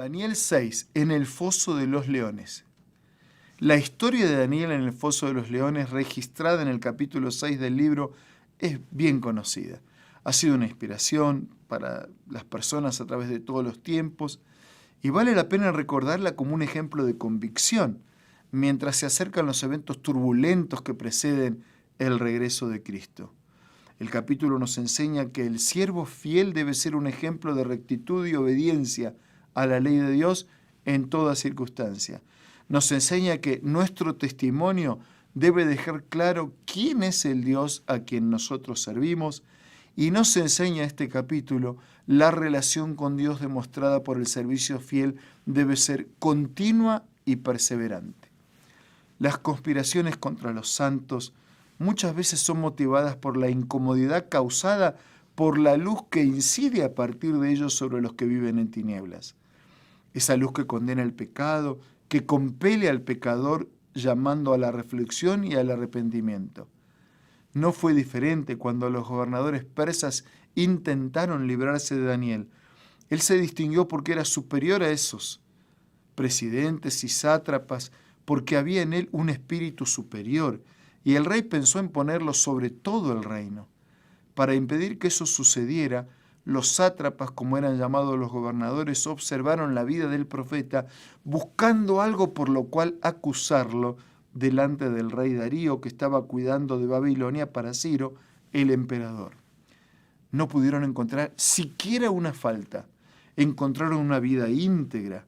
Daniel 6, en el foso de los leones. La historia de Daniel en el foso de los leones, registrada en el capítulo 6 del libro, es bien conocida. Ha sido una inspiración para las personas a través de todos los tiempos y vale la pena recordarla como un ejemplo de convicción mientras se acercan los eventos turbulentos que preceden el regreso de Cristo. El capítulo nos enseña que el siervo fiel debe ser un ejemplo de rectitud y obediencia a la ley de Dios en toda circunstancia. Nos enseña que nuestro testimonio debe dejar claro quién es el Dios a quien nosotros servimos, y nos enseña este capítulo la relación con Dios demostrada por el servicio fiel debe ser continua y perseverante. Las conspiraciones contra los santos muchas veces son motivadas por la incomodidad causada por la luz que incide a partir de ellos sobre los que viven en tinieblas. Esa luz que condena el pecado, que compele al pecador llamando a la reflexión y al arrepentimiento. No fue diferente cuando los gobernadores persas intentaron librarse de Daniel. Él se distinguió porque era superior a esos presidentes y sátrapas, porque había en él un espíritu superior, y el rey pensó en ponerlo sobre todo el reino. Para impedir que eso sucediera, los sátrapas, como eran llamados los gobernadores, observaron la vida del profeta, buscando algo por lo cual acusarlo delante del rey Darío, que estaba cuidando de Babilonia para Ciro, el emperador. No pudieron encontrar siquiera una falta. Encontraron una vida íntegra.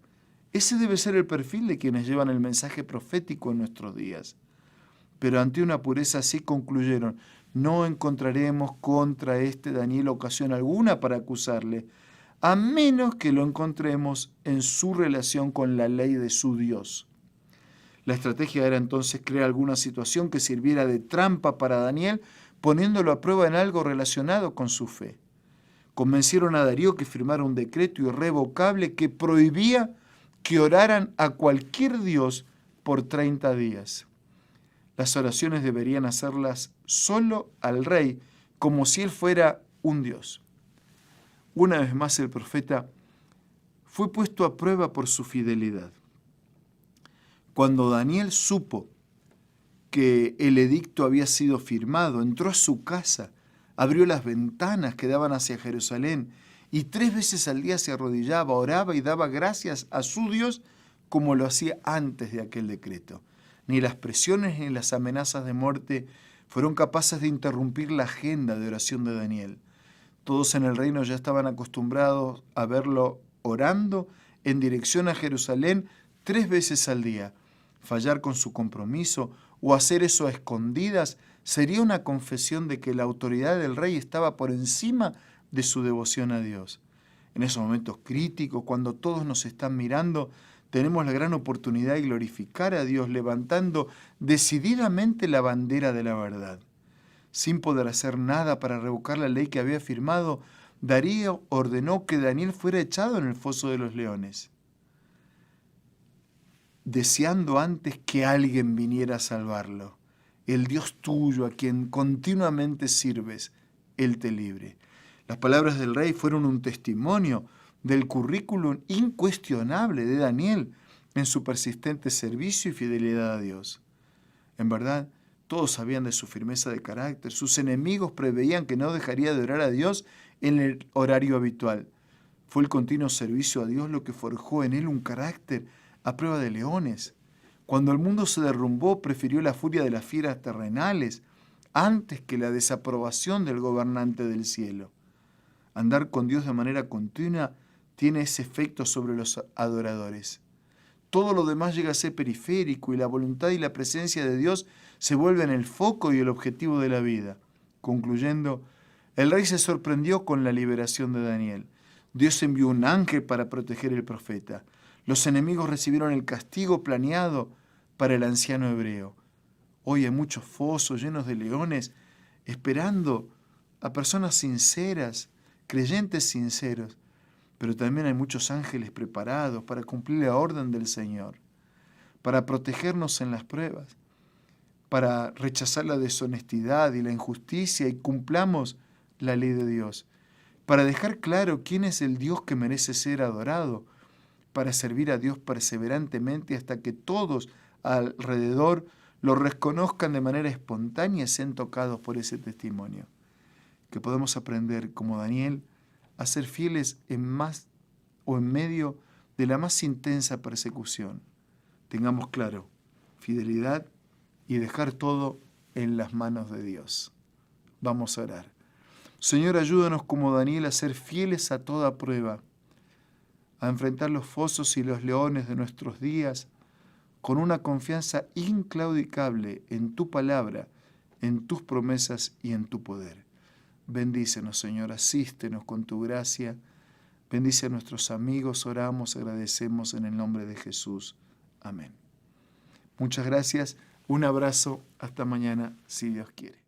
Ese debe ser el perfil de quienes llevan el mensaje profético en nuestros días. Pero ante una pureza así concluyeron: no encontraremos contra este Daniel ocasión alguna para acusarle, a menos que lo encontremos en su relación con la ley de su Dios. La estrategia era entonces crear alguna situación que sirviera de trampa para Daniel, poniéndolo a prueba en algo relacionado con su fe. Convencieron a Darío que firmara un decreto irrevocable que prohibía que oraran a cualquier dios por 30 días. Las oraciones deberían hacerlas solo al rey, como si él fuera un dios. Una vez más el profeta fue puesto a prueba por su fidelidad. Cuando Daniel supo que el edicto había sido firmado, entró a su casa, abrió las ventanas que daban hacia Jerusalén y 3 veces al día se arrodillaba, oraba y daba gracias a su Dios como lo hacía antes de aquel decreto. Ni las presiones ni las amenazas de muerte fueron capaces de interrumpir la agenda de oración de Daniel. Todos en el reino ya estaban acostumbrados a verlo orando en dirección a Jerusalén 3 veces al día. Fallar con su compromiso o hacer eso a escondidas sería una confesión de que la autoridad del rey estaba por encima de su devoción a Dios. En esos momentos críticos, cuando todos nos están mirando, tenemos la gran oportunidad de glorificar a Dios levantando decididamente la bandera de la verdad. Sin poder hacer nada para revocar la ley que había firmado, Darío ordenó que Daniel fuera echado en el foso de los leones, deseando antes que alguien viniera a salvarlo. El Dios tuyo, a quien continuamente sirves, Él te libre. Las palabras del rey fueron un testimonio del currículum incuestionable de Daniel en su persistente servicio y fidelidad a Dios. En verdad, todos sabían de su firmeza de carácter. Sus enemigos preveían que no dejaría de orar a Dios en el horario habitual. Fue el continuo servicio a Dios lo que forjó en él un carácter a prueba de leones. Cuando el mundo se derrumbó, prefirió la furia de las fieras terrenales antes que la desaprobación del gobernante del cielo. Andar con Dios de manera continua tiene ese efecto sobre los adoradores. Todo lo demás llega a ser periférico y la voluntad y la presencia de Dios se vuelven el foco y el objetivo de la vida. Concluyendo, el rey se sorprendió con la liberación de Daniel. Dios envió un ángel para proteger al profeta. Los enemigos recibieron el castigo planeado para el anciano hebreo. Hoy hay muchos fosos llenos de leones esperando a personas sinceras, creyentes sinceros, pero también hay muchos ángeles preparados para cumplir la orden del Señor, para protegernos en las pruebas, para rechazar la deshonestidad y la injusticia y cumplamos la ley de Dios, para dejar claro quién es el Dios que merece ser adorado, para servir a Dios perseverantemente hasta que todos alrededor lo reconozcan de manera espontánea y sean tocados por ese testimonio. Que podemos aprender, como Daniel, a ser fieles en más o en medio de la más intensa persecución. Tengamos claro, fidelidad y dejar todo en las manos de Dios. Vamos a orar. Señor, ayúdanos como Daniel a ser fieles a toda prueba, a enfrentar los fosos y los leones de nuestros días con una confianza inclaudicable en tu palabra, en tus promesas y en tu poder. Bendícenos, Señor, asístenos con tu gracia. Bendice a nuestros amigos, oramos, agradecemos en el nombre de Jesús. Amén. Muchas gracias, un abrazo, hasta mañana, si Dios quiere.